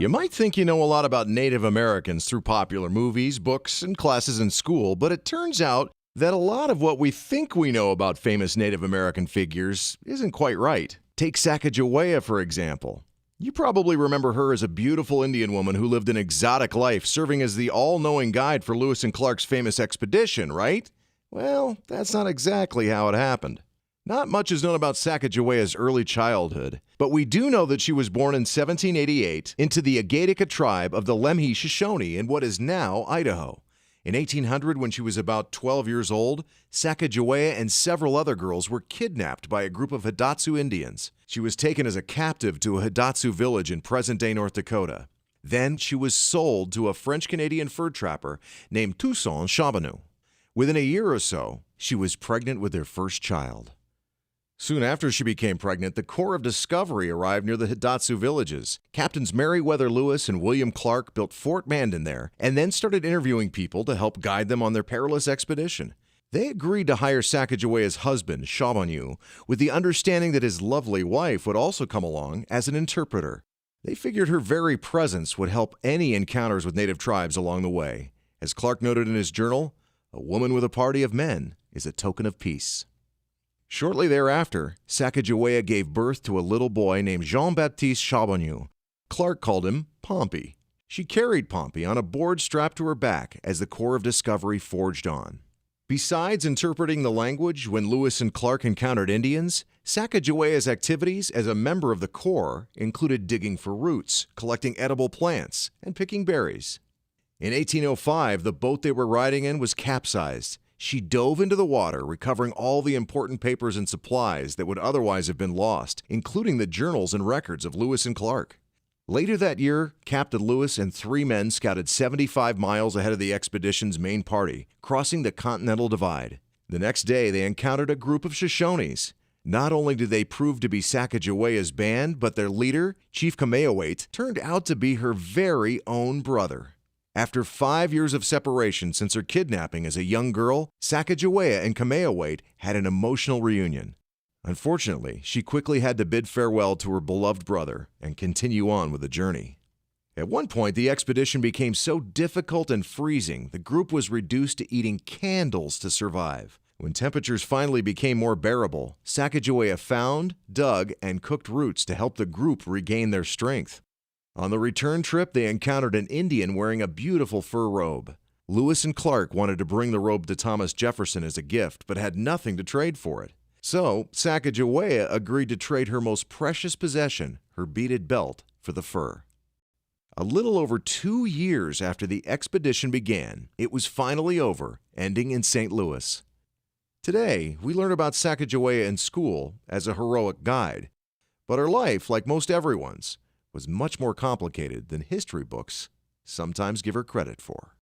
You might think you know a lot about Native Americans through popular movies, books, and classes in school, but it turns out that a lot of what we think we know about famous Native American figures isn't quite right. Take Sacajawea, for example. You probably remember her as a beautiful Indian woman who lived an exotic life, serving as the all-knowing guide for Lewis and Clark's famous expedition, right? Well, that's not exactly how it happened. Not much is known about Sacagawea's early childhood, but we do know that she was born in 1788 into the Agatica tribe of the Lemhi Shoshone in what is now Idaho. In 1800, when she was about 12 years old, Sacajawea and several other girls were kidnapped by a group of Hidatsu Indians. She was taken as a captive to a Hidatsu village in present-day North Dakota. Then she was sold to a French-Canadian fur trapper named Toussaint Charbonneau. Within a year or so, she was pregnant with their first child. Soon after she became pregnant, the Corps of Discovery arrived near the Hidatsu villages. Captains Meriwether Lewis and William Clark built Fort Mandan there and then started interviewing people to help guide them on their perilous expedition. They agreed to hire Sacagawea's husband, Charbonneau, with the understanding that his lovely wife would also come along as an interpreter. They figured her very presence would help any encounters with native tribes along the way. As Clark noted in his journal, "A woman with a party of men is a token of peace." Shortly thereafter, Sacajawea gave birth to a little boy named Jean-Baptiste Charbonneau. Clark called him Pompey. She carried Pompey on a board strapped to her back as the Corps of Discovery forged on. Besides interpreting the language when Lewis and Clark encountered Indians, Sacagawea's activities as a member of the Corps included digging for roots, collecting edible plants, and picking berries. In 1805, the boat they were riding in was capsized. She dove into the water, recovering all the important papers and supplies that would otherwise have been lost, including the journals and records of Lewis and Clark. Later that year, Captain Lewis and 3 men scouted 75 miles ahead of the expedition's main party, crossing the Continental Divide. The next day, they encountered a group of Shoshones. Not only did they prove to be Sacagawea's band, but their leader, Chief Kameawait, turned out to be her very own brother. After 5 years of separation since her kidnapping as a young girl, Sacajawea and Kameawait had an emotional reunion. Unfortunately, she quickly had to bid farewell to her beloved brother and continue on with the journey. At one point, the expedition became so difficult and freezing, the group was reduced to eating candles to survive. When temperatures finally became more bearable, Sacajawea found, dug, and cooked roots to help the group regain their strength. On the return trip, they encountered an Indian wearing a beautiful fur robe. Lewis and Clark wanted to bring the robe to Thomas Jefferson as a gift, but had nothing to trade for it. So, Sacajawea agreed to trade her most precious possession, her beaded belt, for the fur. A little over 2 years after the expedition began, it was finally over, ending in St. Louis. Today, we learn about Sacajawea in school as a heroic guide, but her life, like most everyone's, was much more complicated than history books sometimes give her credit for.